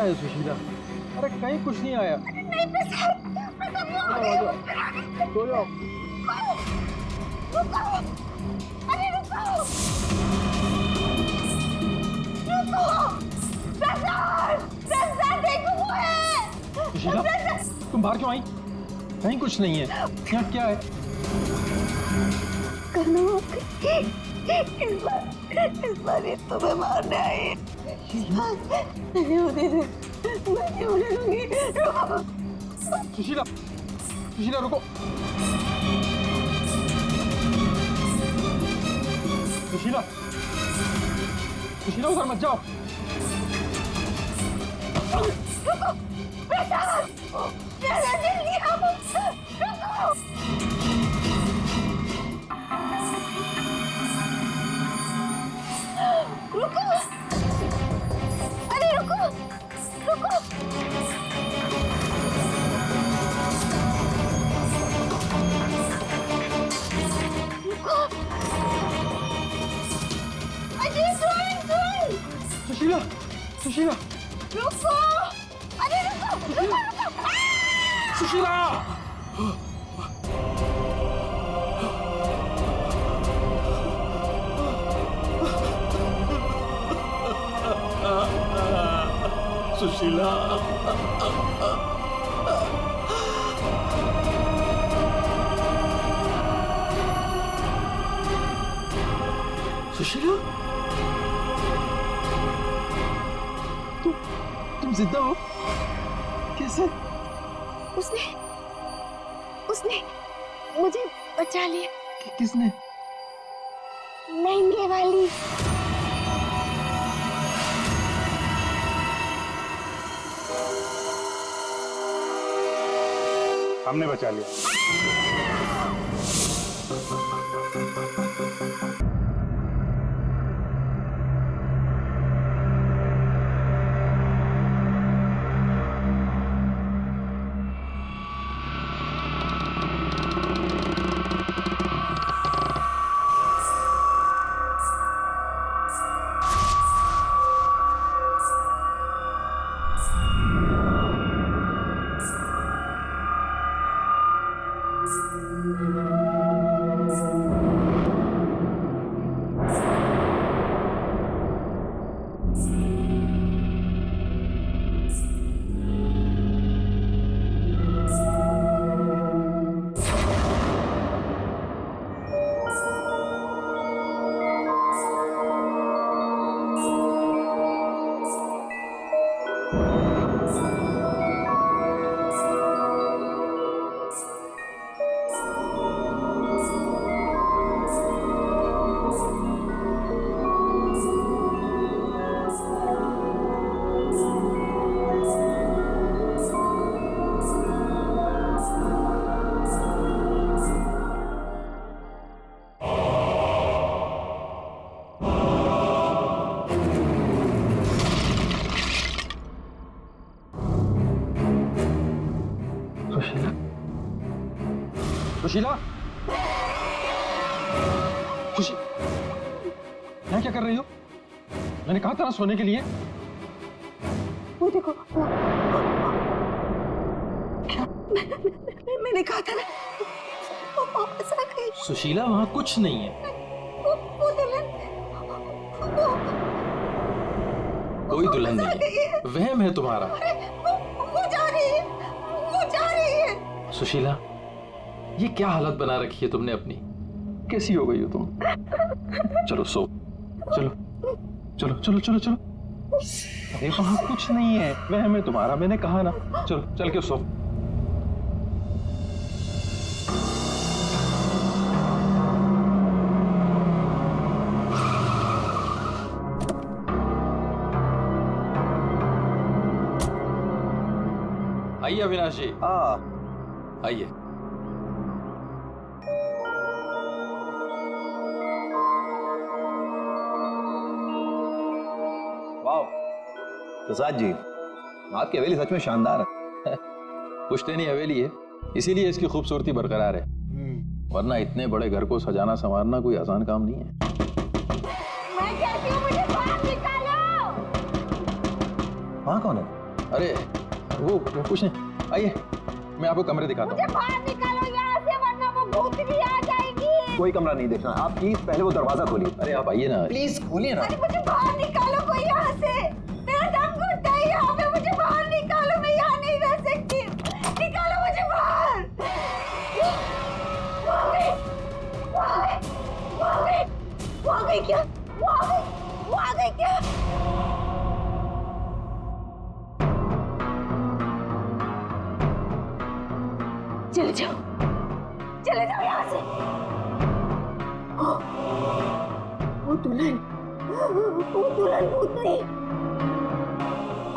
है सुशीला? अरे कहीं कुछ नहीं आया। नहीं प्रसाद, प्रसाद वो आ गए। सो जाओ। रुको, अरे रुको, रुको, प्रसाद, प्रसाद देखो वो है। सुशीला तुम बाहर क्यों आई? कहीं कुछ नहीं है। यहाँ क्या है? कनो, इस बार ये तुम्हें मारने आई। नहीं होने दे, मैं नहीं होने दूंगी। रुको सुशीला, सुशीला रुको। सुशीला, सुशीला उधर मत जाओ। रुको प्रसाद, प्रसाद जल्दी आओ। रुको रुको, अरे रुको, रुको, रुको, अजय सुन, सुशीला, सुशीला, रुको, अरे रुको, रुको, रुको, सुशीला। सुशीला, सुशीला, तुम जिंदा हो? कैसे? उसने उसने मुझे बचा लिया। किसने? महंगे वाली। हमने बचा लिया। सुशीला, सुशीला, यहाँ क्या कर रही हो? मैंने कहा था ना सोने के लिए। वो देखो, वो क्या? मैंने कहा था ना, वो वापस आ गई। सुशीला वहाँ कुछ नहीं है। वो दुल्हन, कोई दुल्हन नहीं है, वहम है तुम्हारा। अरे वो जा रही है, वो जा रही है। सुशीला, ये क्या हालत बना रखी है तुमने अपनी? कैसी हो गई हो तुम? चलो सो, चलो चलो चलो चलो चलो। अरे वहां कुछ नहीं है, वहम है तुम्हारा, मैंने कहा ना। चलो चल के सो। आइए अविनाश जी, आइए। वाह प्रसाद जी, आपकी हवेली सच में शानदार है। पुश्तैनी हवेली है, इसीलिए इसकी खूबसूरती बरकरार है, वरना इतने बड़े घर को सजाना संवारना कोई आसान काम नहीं है। मैं कहती हूँ मुझे बाहर निकालो। वहाँ कौन है? अरे वो कुछ नहीं, आइए मैं आपको कमरे दिखाता मुझे हूँ। बाहर निकालो यहाँ से, वरना वो भूतनी आ जाएगी। कोई कमरा नहीं देखना, आप प्लीज पहले वो दरवाजा खोलिए। अरे आप आइए ना। प्लीज खोलिए ना। अरे मुझे बाहर निकालो कोई यहाँ से, मेरा दम घुटता है यहाँ पे, मुझे बाहर निकालो, मैं यहाँ नहीं रह सकती, निकालो मुझे बाहर। वो आ गई, वो आ गई, वो आ गई, वो आ गई क्या? वो आ गई, वो आ गई क्या? चले जाओ, चले जाओ यहाँ से। वो दुल्हन भूतनी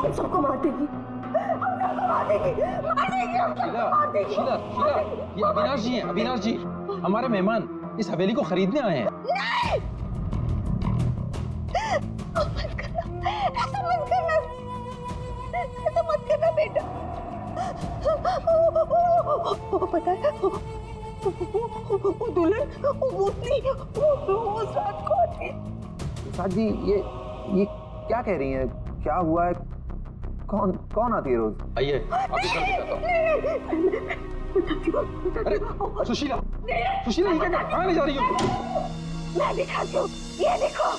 हम सबको मार देगी, हम सबको मार देगी, मार देगी, हम सबको मार देगी। शीला, शीला, ये अविनाश जी हैं, अविनाश जी, हमारे मेहमान इस हवेली को खरीदने आए हैं। नहीं, मत करना, ऐसा मत करना, ऐसा मत करना बेटा। वो पता है, वो दुल्हन, वो भूतनी, वो उस रात को आती है। प्रसाद जी, ये क्या कह रही हैं? क्या हुआ है? कौन आती है रोज? आइए आपको घर दिखाता हूँ। अरे सुशीला, सुशीला, ये क्या कहाँ ले जा रही हो? मैं दिखाती हूँ, ये देखो।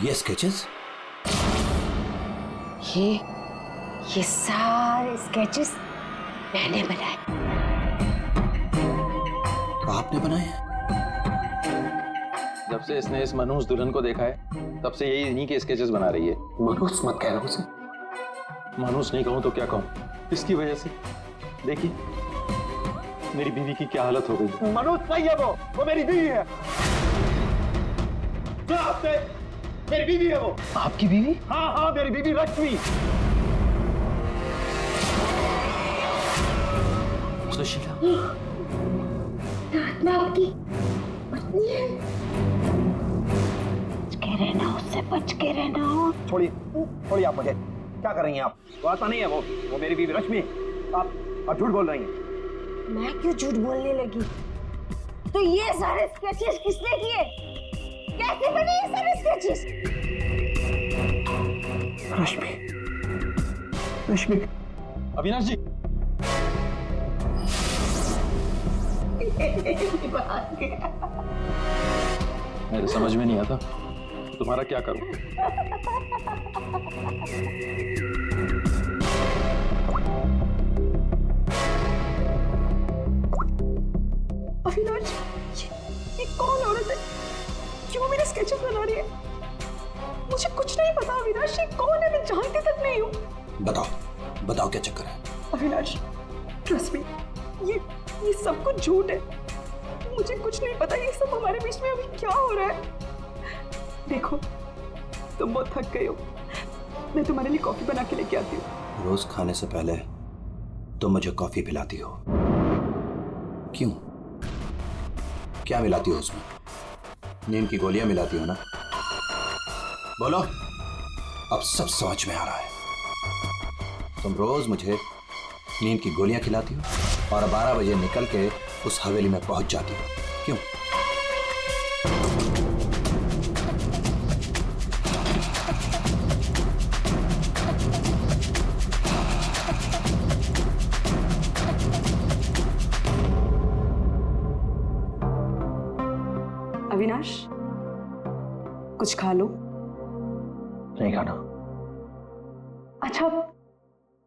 ये स्केचेस? ये सारे स्केचेस मैंने बनाए। आपने बनाए? जब से इसने इस मनहूस दुल्हन को देखा है तब से यही इन्हीं के स्केचेस बना रही है। मनहूस मत कहना उसे। मनहूस नहीं कहूं तो क्या कहूं, इसकी वजह से देखिए मेरी बीवी की क्या हालत हो गई। मनोज नहीं है वो मेरी बीवी है। क्या आपने? मेरी बीवी है वो। आपकी बीवी? हाँ, मेरी बीवी लक्ष्मी। सुशीला, आत्मा आपकी पत्नी है। बच के रहना, उससे बच के रहना। छोड़िए आप मुझे। क्या कर रही हैं आप? वो आता नहीं है वो मेरी बीवी लक्ष्मी। आप झूठ बोल रही हैं। मैं क्यों झूठ बोलने लगी? तो ये सारे स्केचेस किसने किए? कैसे बने ये सारे स्केचेस? लक्ष्मी। अविनाश जी, मेरे समझ में नहीं आता तुम्हारा क्या करूं। अविनाश, ये कौन औरत है? क्यों मेरे स्केचेस बना रही है? मुझे कुछ नहीं पता अविनाश, ये कौन है? मैं जानती तक नहीं हूँ। बताओ क्या चक्कर है? अविनाश, ट्रस्ट मी, ये सब कुछ झूठ है। मुझे कुछ नहीं पता ये सब हमारे बीच में अभी क्या हो रहा है। देखो, तुम बहुत थक गए हो, मैं तुम्हारे लिए कॉफी बना के लेके आती हूँ। रोज खाने से पहले तुम मुझे कॉफी पिलाती हो, क्यों? क्या मिलाती हो उसमें? नींद की गोलियां मिलाती हो ना? बोलो, अब सब समझ में आ रहा है। तुम रोज मुझे नींद की गोलियां खिलाती हो और 12 बजे निकल के उस हवेली में पहुंच जाती हो, क्यों? अविनाश, कुछ खा लो। नहीं खाना। अच्छा,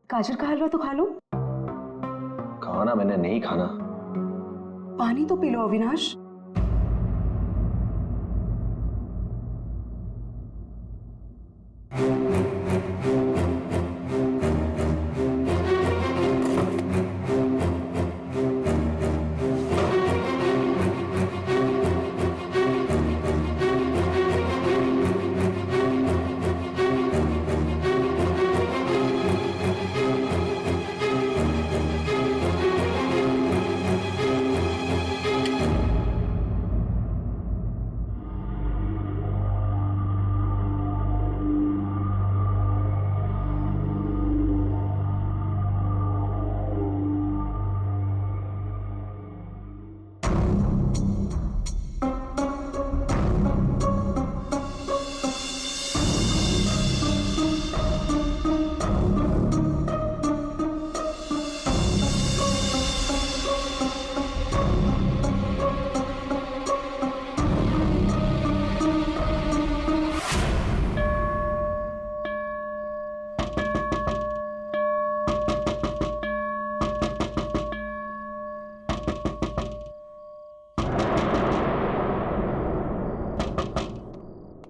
गाजर का हलवा तो खा लो। खाना मैंने नहीं खाना। पानी तो पी लो अविनाश।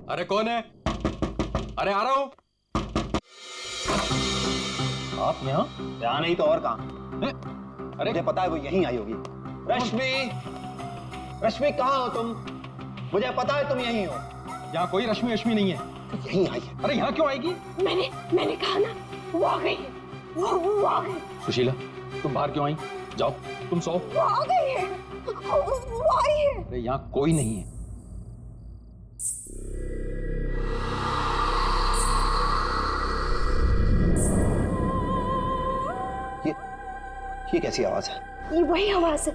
अरे कौन है? अरे आ रहा हूं। आप यहाँ? यहाँ नहीं तो और कहाँ? अरे मुझे पता है वो यहीं आई होगी। रश्मि, रश्मि कहाँ हो तुम? मुझे पता है तुम यहीं हो। यहाँ कोई रश्मि रश्मि नहीं है। यहीं आई है। अरे यहाँ क्यों आएगी? मैंने कहा ना, वो आ गई है। वो आ गई। सुशीला, तुम बाहर क्यों आई? जाओ, तुम सो। वो आ गई है। वो आई है। अरे यहाँ कोई नहीं है। ये कैसी आवाज है? ये वही आवाज है।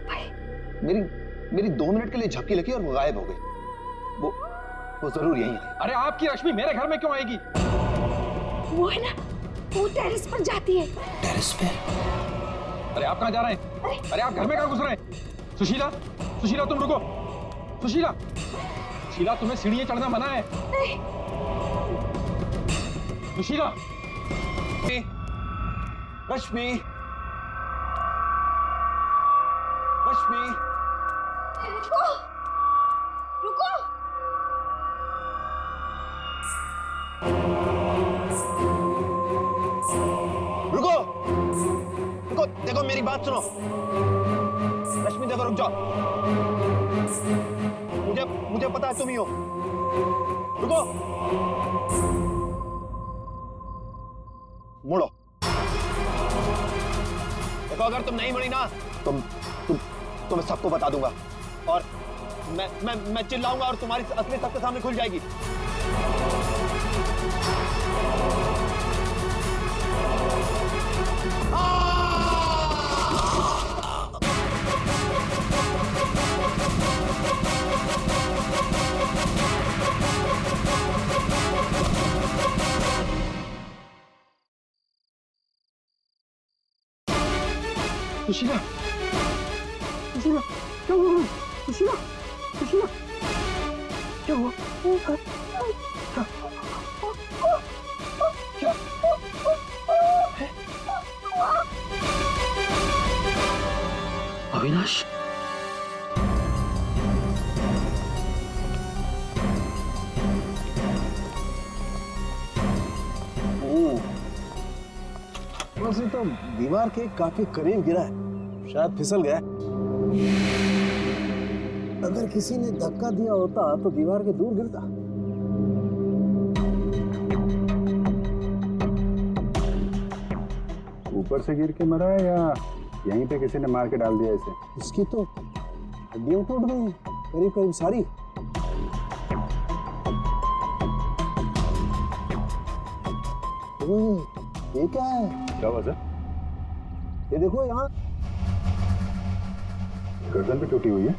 भाई मेरी 2 मिनट के लिए झपकी लगी और वो गायब हो गई। वो जरूर यहीं आई। अरे आपकी रश्मि मेरे घर में क्यों आएगी? वो है ना, वो टेरेस पर जाती है। टेरेस पे? अरे आप कहाँ जा रहे हैं? अरे आप घर में कहाँ घुस रहे हैं? सुशीला, सुशीला तुम रुको। सुशीला, सुशीला तुम्हें सीढ़ियां चढ़ना मना है। नहीं। सुशीला, रश्मि, रश्मि, रुको, रुको। रुको, रुको, देखो मेरी बात सुनो। रश्मि देखो, रुक जाओ। मुझे पता है तुम ही हो। रुको, मुड़ो। देखो अगर तुम नहीं मुड़ी ना तो मैं सबको बता दूंगा और मैं चिल्लाऊंगा और तुम्हारी असली सबके सामने खुल जाएगी। सुशीला, सुशीला, क्या हुआ? सुशीला, सुशीला, क्या हुआ? क्या? अविनाश, वैसे तो दीवार के काफी करीब गिरा है, शायद फिसल गया। अगर किसी ने धक्का दिया होता तो दीवार के दूर गिरता। ऊपर से गिर के मरा है या यहीं पे किसी ने मार के डाल दिया इसे? इसकी तो हड्डियां टूट गई हैं, करीब करीब सारी। ये क्या है? क्या हुआ सर? ये देखो यहाँ। गर्दन भी टूटी हुई है।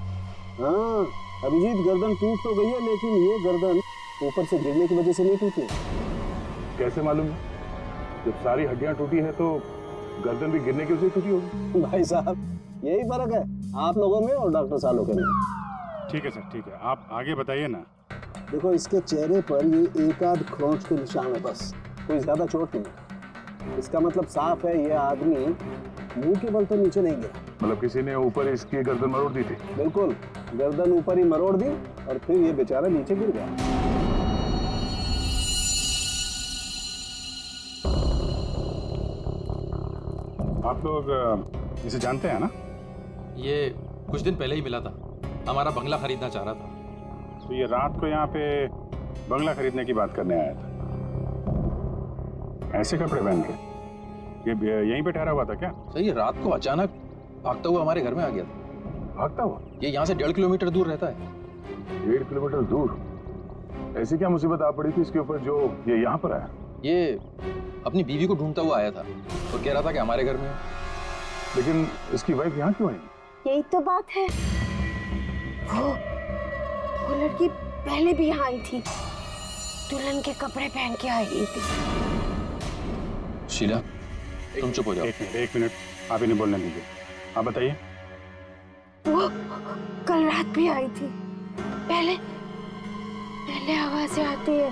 हाँ अभिजीत, गर्दन टूट तो गई है लेकिन ये गर्दन ऊपर से गिरने की वजह से नहीं टूटी। कैसे मालूम? जब सारी हड्डियां टूटी है तो गर्दन भी गिरने की वजह से टूटी होगी। भाई साहब यही फर्क है आप लोगों में और डॉक्टर सालों के में। ठीक है सर, ठीक है, आप आगे बताइए ना। देखो इसके चेहरे पर ये एक आध खरोंच के निशान है, बस कोई ज्यादा चोट नहीं है। इसका मतलब साफ है ये आदमी मुंह के बल तो नीचे नहीं गिरा। मतलब किसी ने ऊपर इसकी गर्दन मरोड़ दी थी? बिल्कुल, गर्दन ऊपर ही मरोड़ दी और फिर ये बेचारा नीचे गिर गया। आप लोग इसे जानते हैं ना? ये कुछ दिन पहले ही मिला था, हमारा बंगला खरीदना चाह रहा था। तो ये रात को यहाँ पे बंगला खरीदने की बात करने आया था। ऐसे कपड़े पहन के ये यहीं पे ठहरा हुआ था क्या? सही, रात को अचानक भागता हुआ हमारे घर में आ गया था। भागता हुआ? ये यहाँ से 1.5 किलोमीटर दूर रहता है। 1.5 किलोमीटर दूर? ऐसी क्या मुसीबत आ पड़ी थी इसके ऊपर जो ये यहाँ पर आया? ये अपनी बीवी को ढूंढता हुआ आया था और कह रहा था कि हमारे घर में है। लेकिन इसकी वाइफ यहाँ क्यों आई? यही तो बात है। वो लड़की पहले भी यहाँ आई थी, दुल्हन के कपड़े पहन के आई थी। शीला, तुम चुप हो जाओ। एक मिनट, आप इन्हें बोलने दीजिए। आप बताइए। वो कल रात भी आई थी। पहले आवाजें आती है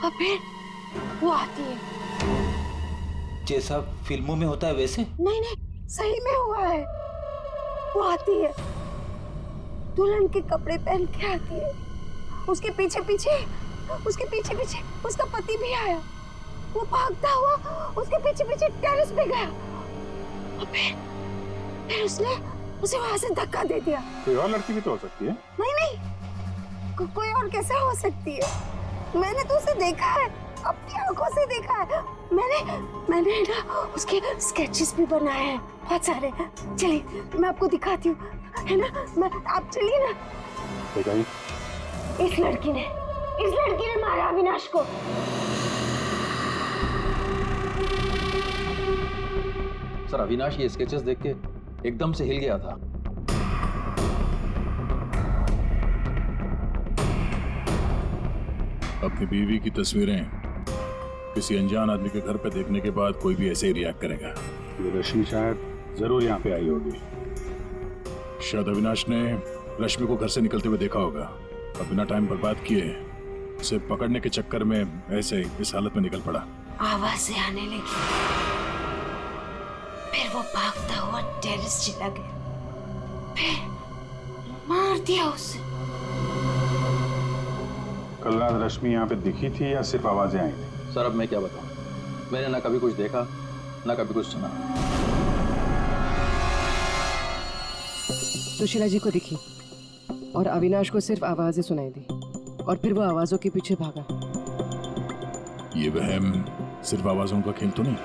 और फिर वो आती है। जैसा फिल्मों में होता है वैसे? नहीं, सही में हुआ है। वो आती है, दुल्हन के कपड़े पहन के आती है उसके पीछे पीछे उसका पति भी आया। वो भागता हुआ उसके पीछे पीछे टेरेस पे गया और फिर उसने उसे वहां से धक्का दे दिया। कोई और लड़की भी तो हो सकती है। नहीं, कोई और कैसे हो सकती है? मैंने तो उसे देखा है, अपनी आंखों से देखा है। मैंने ना उसके स्केचेस भी बनाए हैं बहुत सारे। चलिए मैं आपको दिखाती हूँ, है ना? आप चलिए ना। बताइए। इस लड़की ने मारा अविनाश को। सर अविनाश ये स्केचेस देख के एकदम से हिल गया था। अपनी बीवी की तस्वीरें किसी अनजान आदमी के घर पे देखने के बाद कोई भी ऐसे ही रिएक्ट करेगा। ये रश्मि शायद जरूर यहाँ पे आई होगी। शायद अविनाश ने रश्मि को घर से निकलते हुए देखा होगा और बिना टाइम बर्बाद किए उसे पकड़ने के चक्कर में ऐसे इस हालत में निकल पड़ा। आवाजें आने लगी, फिर वो भागता हुआ टेरेस चला गया, फिर मार दिया उसे। कल रात रश्मि यहाँ पे दिखी थी या सिर्फ आवाजें आई थी? सर अब मैं क्या बताऊं, मैंने ना कभी कुछ देखा ना कभी कुछ सुना। सुशीला जी को दिखी और अविनाश को सिर्फ आवाजें सुनाई दी और फिर वो आवाजों के पीछे भागा। ये वहम सिर्फ आवाजों का खेल तो नहीं?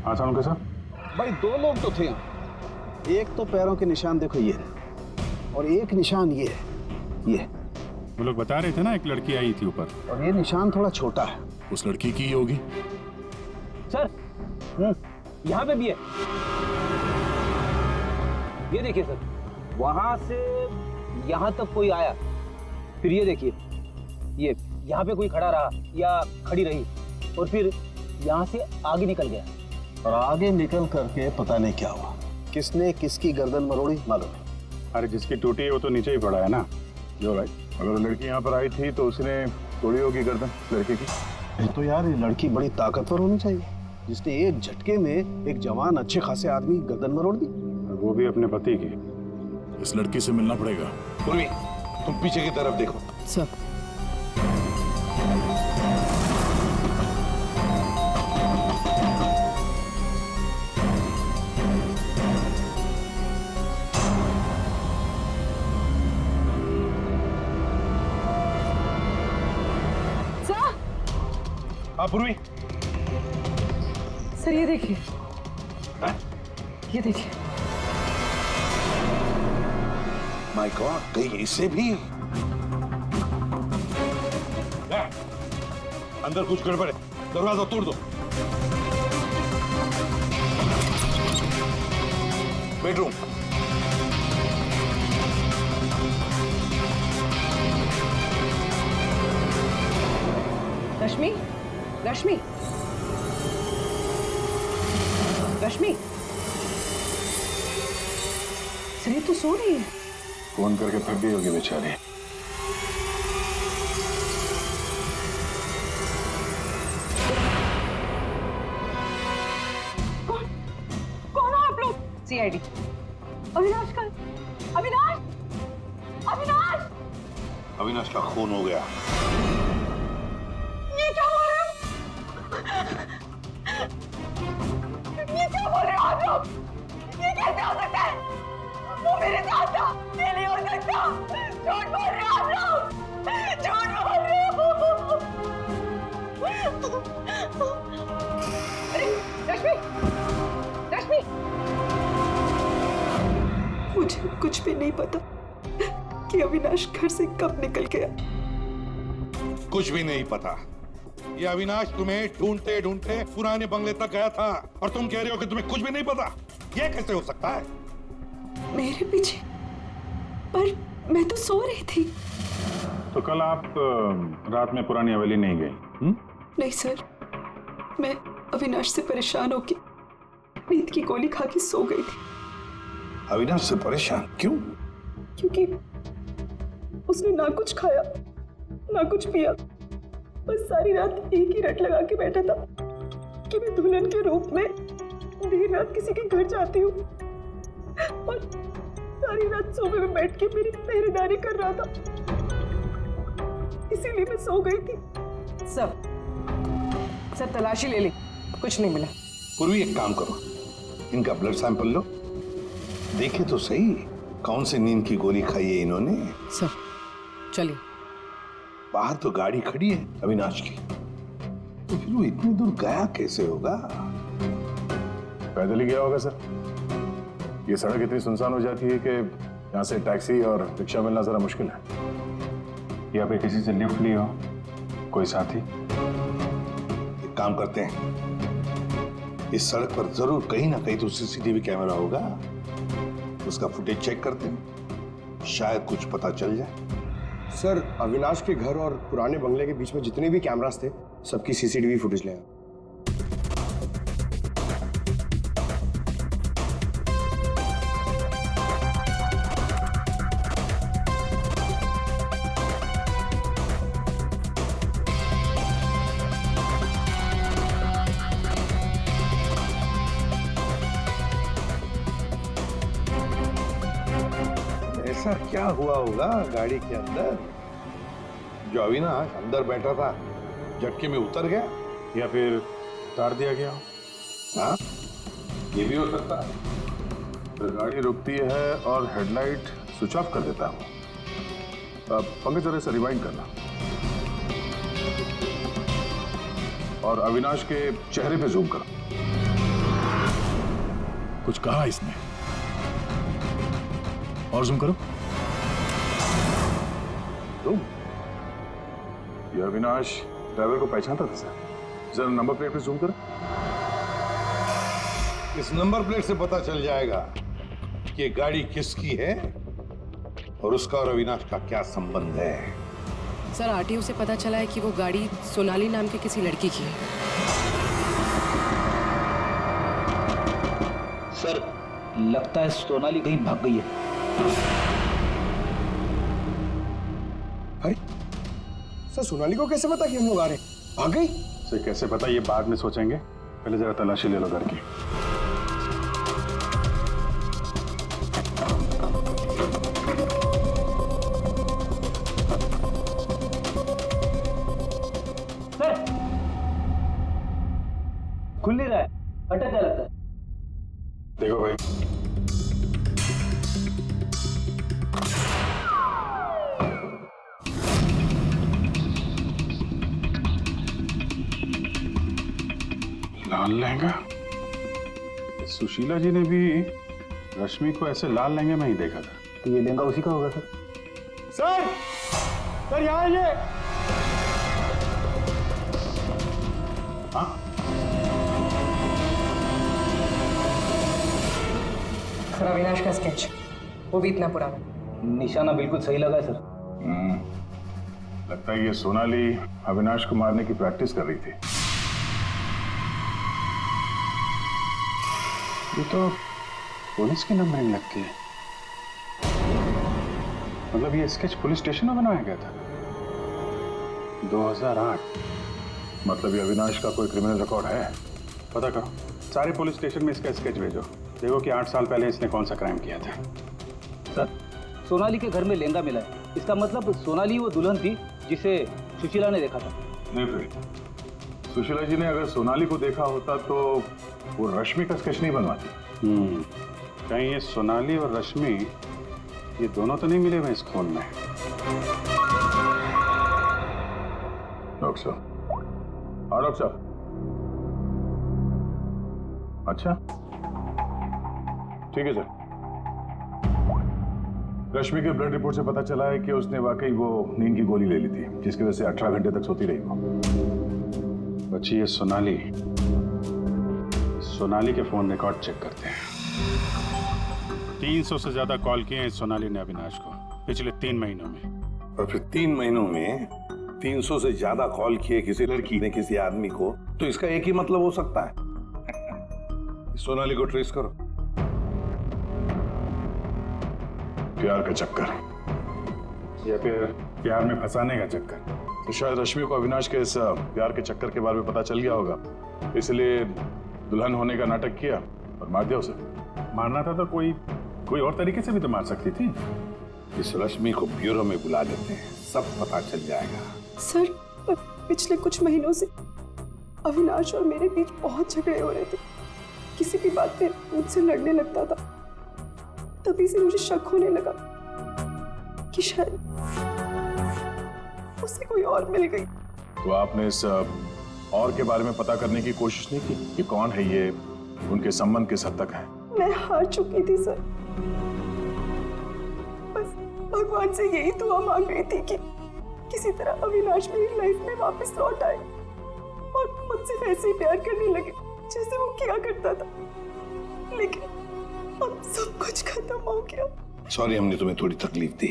हाँ सानू कैसा? भाई 2 लोग तो थे यहाँ। एक तो पैरों के निशान देखो ये है और एक निशान ये है, ये। वो लोग बता रहे थे ना एक लड़की आई थी ऊपर, और ये निशान थोड़ा छोटा है। उस लड़की की ही होगी। सर यहाँ पे भी है, ये देखिए सर, वहां से यहाँ तक कोई आया, फिर ये देखिए, ये यहाँ पे कोई खड़ा रहा या खड़ी रही और फिर यहाँ से आगे निकल गया। और आगे निकल करके पता नहीं क्या हुआ, किसने किसकी गर्दन मरोड़ी मालूम है। अरे जिसकी टूटी है वो तो नीचे ही पड़ा है ना। जो भाई अगर लड़की यहाँ पर आई थी तो उसने तोड़ी होगी गर्दन लड़के की। तो यार ये लड़की बड़ी ताकतवर होनी चाहिए जिसने एक झटके में एक जवान अच्छे खासे आदमी गर्दन मरोड़ दी। वो भी अपने पति की। इस लड़की से मिलना पड़ेगा। पूर्वी तुम पीछे की तरफ देखो। सर हाँ पूर्वी। सर ये देखिए, ये देखिए। माय गॉड, कहीं इसे भी? अंदर कुछ गड़बड़ है, दरवाजा तोड़ दो। बेडरूम। रश्मि, रश्मि, रश्मि, सर ये तो सो रही है। फोन करके थक गई होगी बेचारी। कौन हो आप लोग? CID। अविनाश का, अविनाश, अविनाश, अविनाश का खून हो गया। ये क्या हो रहा है? ये क्या बोल रहे हो आप लोग? ये कैसे हो सकता है? वो मेरे साथ था, ये नहीं हो सकता। झूठ बोल रहे हो आप लोग, झूठ बोल रहे हो। अरे रश्मि, रश्मि, मुझे कुछ भी नहीं पता कि अविनाश घर से कब निकल गया। कुछ भी नहीं पता। ये अविनाश तुम्हें ढूंढते ढूंढते पुराने बंगले तक गया था और तुम कह रहे हो कि तुम्हें कुछ भी नहीं पता। ये कैसे हो सकता है? मेरे पीछे? पर मैं तो सो रही थी। तो कल आप रात में पुरानी हवेली नहीं गई? नहीं सर, मैं अविनाश से परेशान होकर नींद की गोली खा के सो गई थी। अविनाश से परेशान क्यों? क्योंकि उसने ना कुछ खाया ना कुछ पिया, बस सारी रात एक ही रट लगा के बैठा था कि मैं दुल्हन के रूप में देर रात किसी के घर जाती हूँ सारी रात सोफे में बैठ के मेरी पहरेदारी कर रहा था, इसीलिए मैं सो गई थी। सब तलाशी ले ली, कुछ नहीं मिला। पूर्वी एक काम करो, इनका ब्लड सैंपल लो, देखे तो सही कौन सी नींद की गोली खाई है इन्होंने। सर चलिए। बाहर तो गाड़ी खड़ी है अविनाश की, तो फिर वो इतनी दूर गया कैसे होगा? पैदल ही गया होगा सर। ये सड़क इतनी सुनसान हो जाती है कि यहाँ से टैक्सी और रिक्शा मिलना जरा मुश्किल है। या फिर किसी से लिफ्ट ली हो, कोई साथी। एक काम करते हैं, इस सड़क पर जरूर कहीं ना कहीं तो सीसीटीवी कैमरा होगा, उसका फुटेज चेक करते हैं, शायद कुछ पता चल जाए। सर, अविनाश के घर और पुराने बंगले के बीच में जितने भी कैमरास थे, सबकी सीसीटीवी फुटेज ले आए। ऐसा क्या हुआ होगा गाड़ी के अंदर जो अविनाश अंदर बैठा था झटके में उतर गया, या फिर उतार दिया गया हो। हाँ ये भी हो सकता है। तो गाड़ी रुकती है और हेडलाइट स्विच ऑफ कर देता हूँ। पंकज जरा से रिवाइंड करना और अविनाश के चेहरे पे जूम करो। कुछ कहा इसने? और जूम करो। जूम। ये अविनाश ड्राइवर को पहचानता था सर। जरा नंबर प्लेट पे जूम करो। इस नंबर प्लेट से पता चल जाएगा कि ये गाड़ी किसकी है और उसका और अविनाश का क्या संबंध है। सर आरटीओ से पता चला है कि वो गाड़ी सोनाली नाम की किसी लड़की की है। सर लगता है सोनाली कहीं भाग गई है। अरे सर, सोनाली को कैसे पता कि हम लोग आ रहे हैं? भाग गई? सर कैसे पता, ये बाद में सोचेंगे, पहले जरा तलाशी ले लो घर की। सर खुल नहीं रहा है, अटक गया लगता है। देखो भाई, लाल लहंगा। सुशीला जी ने भी रश्मि को ऐसे लाल लहंगे में ही देखा था। तो ये लहंगा उसी का होगा सर। सर, सर यहाँ आइए। हाँ सर अविनाश का स्केच, वो भी इतना पुराना। निशाना बिल्कुल सही लगा है सर। लगता है ये सोनाली अविनाश को मारने की प्रैक्टिस कर रही थी। ये तो पुलिस की नंबरिंग लगती है। मतलब ये स्केच पुलिस स्टेशन में बनाया गया था 2008। मतलब ये अविनाश का कोई क्रिमिनल रिकॉर्ड है। पता करो, सारे पुलिस स्टेशन में इसका स्केच भेजो, देखो कि 8 साल पहले इसने कौन सा क्राइम किया था। सर सोनाली के घर में लहंगा मिला है, इसका मतलब सोनाली वो दुल्हन थी जिसे सुशीला ने देखा था। नहीं फिर सुशीला जी ने अगर सोनाली को देखा होता तो वो रश्मि का स्केच नहीं बनवाती। कहीं ये सोनाली और रश्मि ये दोनों तो नहीं मिले हुए इस खून में। डॉक्टर साहब। हाँ डॉक्टर साहब। अच्छा ठीक है सर। रश्मि के ब्लड रिपोर्ट से पता चला है कि उसने वाकई वो नींद की गोली ले ली थी, जिसकी वजह से 18 घंटे तक सोती रही वो। बच्ची ये सोनाली के फोन रिकॉर्ड चेक करते हैं। 300 से ज्यादा कॉल किए हैं सोनाली ने अविनाश को पिछले 3 महीनों में। और फिर 3 महीनों में 300 से ज्यादा कॉल किए किसी लड़की ने किसी आदमी को, तो इसका एक ही मतलब हो सकता है। सोनाली को ट्रेस करो। प्यार का चक्कर या फिर प्यार में फंसाने का चक्कर। तो शायद रश्मि को अविनाश के इस प्यार के चक्कर के बारे में पता चल गया होगा, इसलिए दुल्हन होने का नाटक किया और मार दिया उसे। मारना था तो कोई कोई और तरीके से भी तो मार सकती थी। इस रश्मि को ब्यूरो में बुला लेते हैं, सब पता चल जाएगा। सर, पिछले कुछ महीनों से अविनाश और मेरे बीच बहुत झगड़े हो रहे थे। किसी भी बात पे मुझसे लड़ने लगता था। तभी से मुझे शक होने लगा कि शायद उसे कोई और मिल गई। तो आपने इस और के बारे में पता करने की कोशिश नहीं की कि कौन है ये, उनके संबंध किस हद तक है? मैं हार चुकी थी सर। बस भगवान से यही दुआ मांग रही थी कि किसी तरह अविनाश मेरी लाइफ में वापस लौट आए और मुझसे वैसे ही प्यार करने लगे जैसे वो किया करता था। लेकिन अब सब कुछ खत्म हो गया। सॉरी, हमने तुम्हें थोड़ी तकलीफ दी,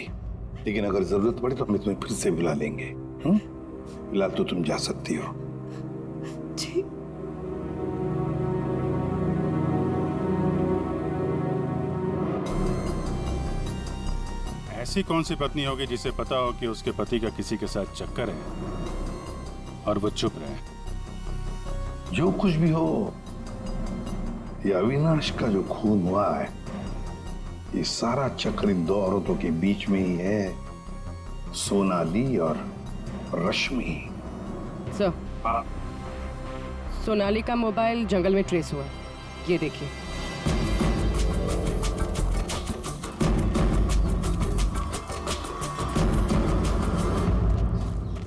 लेकिन अगर जरूरत पड़ी तो हम तुम्हें फिर से बुला लेंगे। फिलहाल तो तुम जा सकती हो। जी। ऐसी कौन सी पत्नी होगी जिसे पता हो कि उसके पति का किसी के साथ चक्कर है और वो चुप रहे? जो कुछ भी हो, ये अविनाश का जो खून हुआ है, ये सारा चक्कर इन दो औरतों के बीच में ही है, सोनाली और रश्मि। सर, सोनाली का मोबाइल जंगल में ट्रेस हुआ, ये देखिए।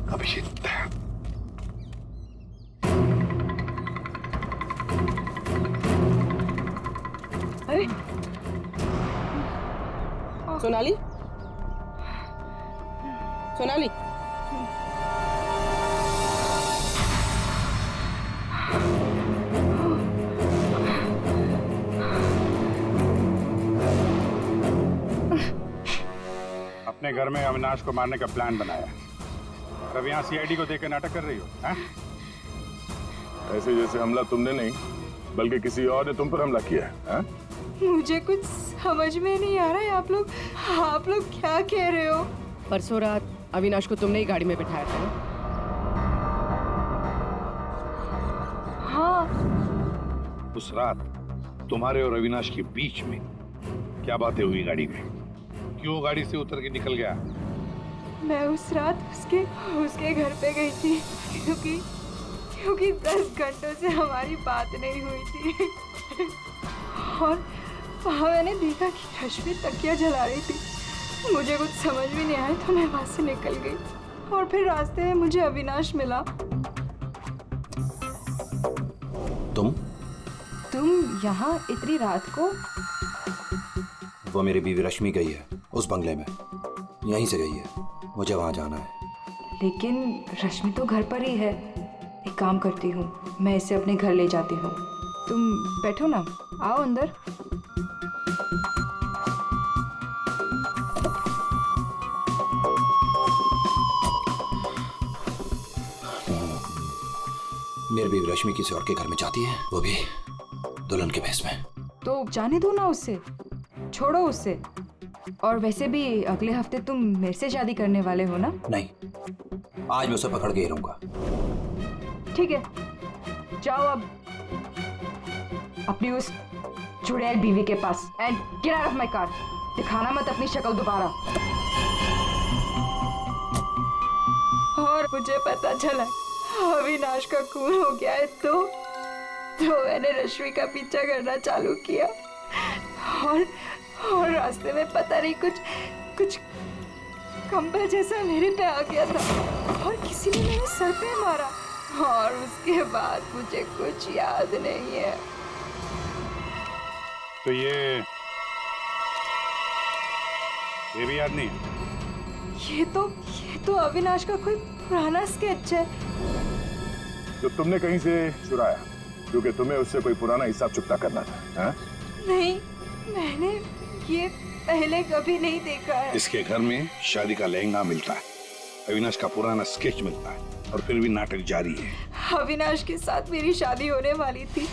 अभिषेक, अरे सोनाली, सोनाली, अपने घर में अविनाश को मारने का प्लान बनाया, अब यहाँ सीआईडी को देकर नाटक कर रही हो? ऐसे जैसे हमला तुमने नहीं बल्कि किसी और ने तुम पर हमला किया है। मुझे कुछ समझ में नहीं आ रहा है। आप लोग क्या कह रहे हो? परसों रात अविनाश को तुमने ही गाड़ी में बिठाया था ना? हाँ। उस रात तुम्हारे और अविनाश के बीच में क्या बातें हुई गाड़ी में? क्यों गाड़ी से उतर के निकल गया? मैं उस रात उसके घर पे गई थी क्योंकि 10 घंटों से हमारी बात नहीं हुई थी। और वहाँ मैंने देखा कि रश्मि तकिया जला रही थी। मुझे कुछ समझ भी नहीं आया तो मैं वहाँ से निकल गई और फिर रास्ते में मुझे अविनाश मिला। तुम यहाँ इतनी रात को? वो मेरी बीवी रश्मि गई है उस बंगले में, यहीं से गई है, मुझे वहां जाना है। लेकिन रश्मि तो घर पर ही है। एक काम करती हूँ, मैं इसे अपने घर ले जाती हूँ। तुम बैठो ना, आओ अंदर। मेरी बीवी रश्मि किसी और के घर में जाती है, वो भी दुल्हन के भेष में। तो जाने दो ना उसे, छोड़ो उसे। और वैसे भी अगले हफ्ते तुम मेरे से शादी करने वाले हो ना? नहीं, आज मैं उसे पकड़ के ही रहूंगा। ठीक है, जाओ अब अपनी उस चुड़ैल बीवी के पास and get out of my car. दिखाना मत अपनी शक्ल दोबारा। और मुझे पता चला अविनाश का खून हो गया है तो मैंने रश्मि का पीछा करना चालू किया और रास्ते में पता नहीं कुछ कंबल जैसा मेरे पे आ गया था और किसी ने मेरे सर पे मारा और उसके बाद मुझे कुछ याद नहीं है। तो ये भी याद नहीं है? ये तो अविनाश का कोई पुराना स्केच है जो तुमने कहीं से चुराया क्योंकि तुम्हें उससे कोई पुराना हिसाब चुकता करना था। हा? नहीं, मैंने ये पहले कभी नहीं देखा है। इसके घर में शादी का लहंगा मिलता है, अविनाश का पुराना स्केच मिलता है और फिर भी नाटक जारी है। अविनाश के साथ मेरी शादी होने वाली थी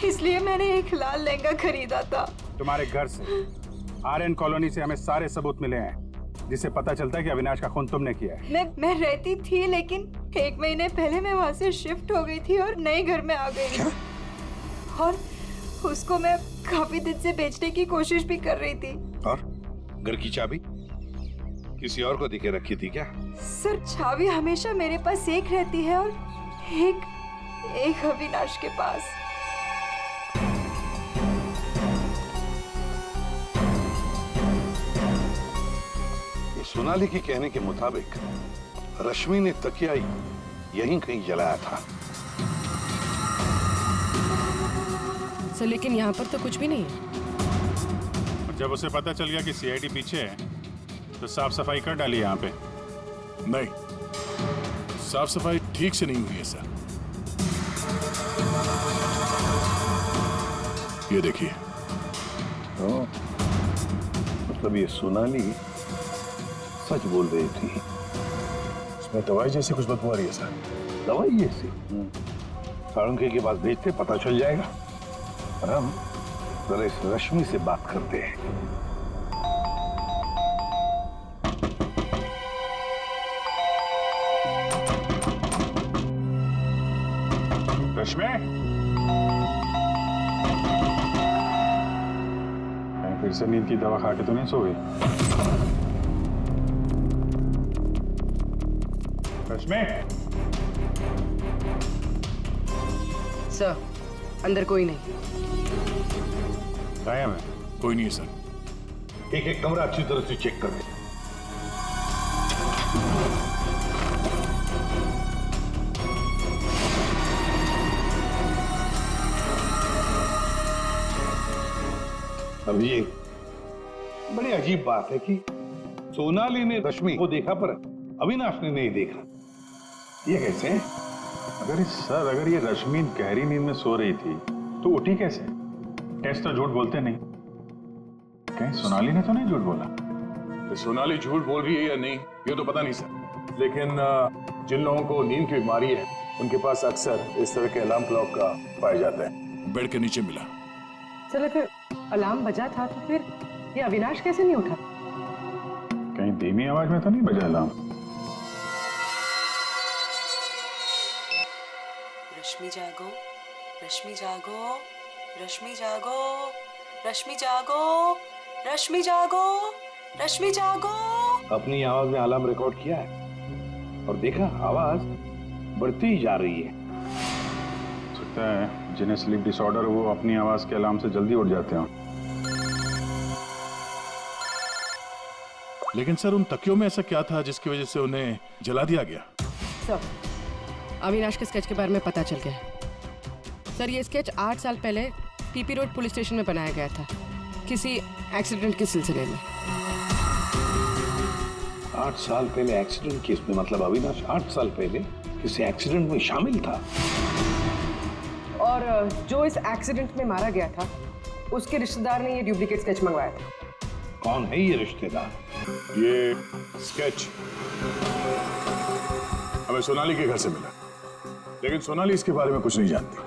इसलिए मैंने एक लाल लहंगा खरीदा था। तुम्हारे घर से आर्यन कॉलोनी से हमें सारे सबूत मिले हैं जिससे पता चलता है कि अविनाश का खून तुमने किया है। मैं रहती थी लेकिन 1 महीने पहले मैं वहाँ से शिफ्ट हो गई थी और नए घर में आ गई और उसको मैं काफी दिन से बेचने की कोशिश भी कर रही थी। और घर की चाबी किसी और को दिखे रखी थी क्या? सर चाबी हमेशा मेरे पास एक रहती है और एक अविनाश के पास। ये सोनाली के कहने के मुताबिक रश्मि ने तकिया यहीं कहीं जलाया था। सर लेकिन यहाँ पर तो कुछ भी नहीं है। जब उसे पता चल गया कि सीआईडी पीछे है तो साफ सफाई कर डाली यहाँ पे। नहीं, साफ सफाई ठीक से नहीं हुई है सर। ये देखिए। मतलब ये सोनाली सच बोल रही थी। इसमें दवाई जैसी कुछ बदबू आ रही है सर। दवाई जैसी? साळुंखे के पास भेजते, पता चल जाएगा। और हम जरा इस रश्मि से बात करते हैं। रश्मि, फिर से नींद की दवा खा के तो नहीं सो गई? रश्मि, सर अंदर कोई नहीं। गायब है? कोई नहीं है सर। एक एक कमरा अच्छी तरह से चेक कर ले। अब ये बड़ी अजीब बात है कि सोनाली ने रश्मि को देखा पर अविनाश ने नहीं देखा। ये कैसे? अगर ये रश्मि गहरी नींद में सो रही थी तो उठी कैसे? टेस्ट तो झूठ बोलते नहीं। कहीं सोनाली ने तो नहीं झूठ बोला? तो सोनाली झूठ बोल रही है या नहीं ये तो पता नहीं सर, लेकिन जिन लोगों को नींद की बीमारी है उनके पास अक्सर इस तरह के अलार्म क्लॉक का पाया जाता है। बेड के नीचे मिला। चलो फिर अलार्म बजा था तो फिर ये अविनाश कैसे नहीं उठा? कहीं धीमी आवाज में तो नहीं बजा अलार्म? रश्मि जागो, रश्मि जागो, रश्मि जागो, रश्मि जागो, रश्मि जागो, रश्मि जागो। अपनी आवाज में अलार्म रिकॉर्ड किया है और देखा आवाज बढ़ती ही जा रही है। सकता है जिन्हें स्लीप डिसऑर्डर वो अपनी आवाज के अलार्म से जल्दी उठ जाते हैं। लेकिन सर उन तकियों में ऐसा क्या था जिसकी वजह से उन्हें जला दिया गया? सर अविनाश के स्केच के बारे में पता चल गया है। सर ये स्केच 8 साल पहले पीपी रोड पुलिस स्टेशन में बनाया गया था किसी एक्सीडेंट के सिलसिले में। 8 साल पहले एक्सीडेंट केस में? मतलब अविनाश 8 साल पहले किसी एक्सीडेंट में शामिल था? और जो इस एक्सीडेंट में मारा गया था उसके रिश्तेदार ने ये डुप्लीकेट स्केच मंगवाया था। कौन है ये रिश्तेदार? ये स्केच हमें सोनाली के घर से मिला, लेकिन सोनाली इसके बारे में कुछ नहीं जानती।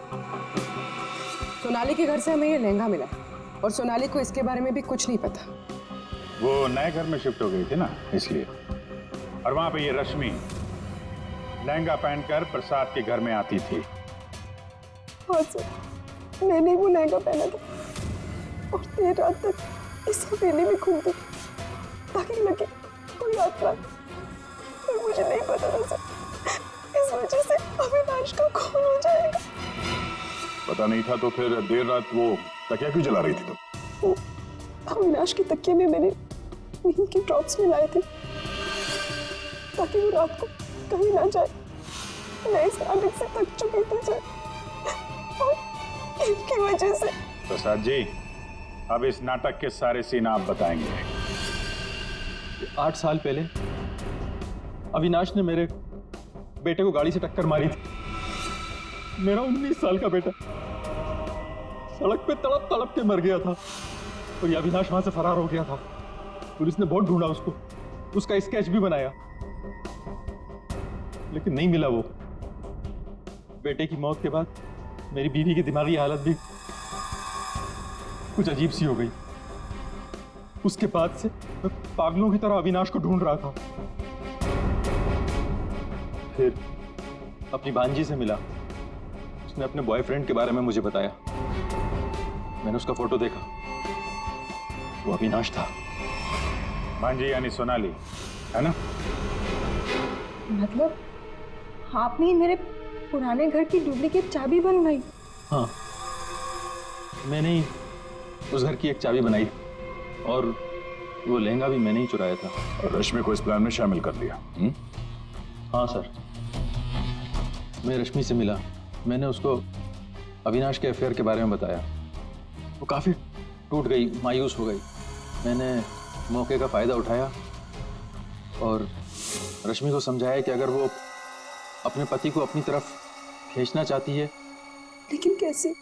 सोनाली के घर से हमें ये लहंगा मिला और सोनाली को इसके बारे में भी कुछ नहीं पता। वो नए घर में शिफ्ट हो गई थी ना, इसलिए। और वहां पे ये रश्मि लहंगा पहनकर प्रसाद के घर में आती थी। हाँ सर, मैंने वो लहंगा पहना था और देर रात तक इस हवेली में घूमती ताकि लगे कोई आता और मुझे नहीं पता था सर, इस वजह से अविनाश का खून हो जाएगा। पता नहीं था तो फिर देर रात वो तकिया क्यों जला रही थी? तो अविनाश के तकिए में मैंने नींद की ड्रॉप्स मिलाए थे ताकि वो रात को कहीं ना जाए। मैं इस आदत से थक चुकी थी सर और इनकी वजह से। प्रसाद जी, अब इस नाटक के सारे सीन आप बताएंगे। 8 साल पहले अविनाश ने मेरे बेटे को गाड़ी से टक्कर मारी थी। मेरा 19 साल का बेटा सड़क पे तड़प तड़प के मर गया था और ये अविनाश वहां से फरार हो गया था। पुलिस ने बहुत ढूंढा उसको, उसका स्केच भी बनाया, लेकिन नहीं मिला वो। बेटे की मौत के बाद मेरी बीवी की दिमागी हालत भी कुछ अजीब सी हो गई। उसके बाद से मैं पागलों की तरह अविनाश को ढूंढ रहा था। फिर अपनी भांजी से मिला, उसने अपने बॉयफ्रेंड के बारे में मुझे बताया। मैंने उसका फोटो देखा, वो अविनाश था। भांजी यानी सोनाली, है ना? मतलब आपने ही मेरे पुराने घर की डुप्लीकेट चाबी बनवाई? हाँ, मैंने ही उस घर की एक चाबी बनाई और वो लहंगा भी मैंने ही चुराया था। और रश्मि को इस प्लान में शामिल कर लिया? हाँ सर, मैं रश्मि से मिला, मैंने उसको अविनाश के अफेयर के बारे में बताया। वो काफ़ी टूट गई, मायूस हो गई। मैंने मौके का फ़ायदा उठाया और रश्मि को समझाया कि अगर वो अपने पति को अपनी तरफ खींचना चाहती है। लेकिन कैसे?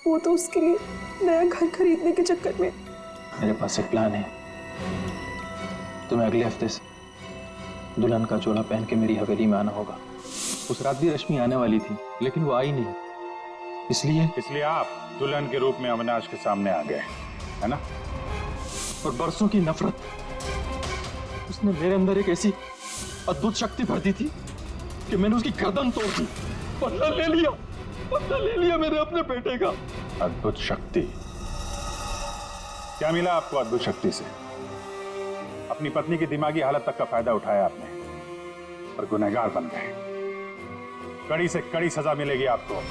वो तो उसके लिए नया घर खरीदने के चक्कर में। मेरे पास एक प्लान है। तुम्हें अगले हफ्ते से दुल्हन का जोड़ा पहन के मेरी हवेली में आना होगा। उस रात भी रश्मि आने वाली थी, लेकिन वो आई नहीं। इसलिए आप दुल्हन के रूप में अविनाश के सामने आ गए, है ना? और बरसों की नफरत उसने मेरे अंदर एक ऐसी अद्भुत शक्ति भर दी थी कि मैंने उसकी गर्दन तोड़ दी। बदला ले लिया मेरे अपने बेटे का। अद्भुत शक्ति? क्या मिला आपको अद्भुत शक्ति से? अपनी पत्नी की दिमागी हालत तक का फायदा उठाया आपने और गुनहगार बन गए। कड़ी से कड़ी सजा मिलेगी आपको।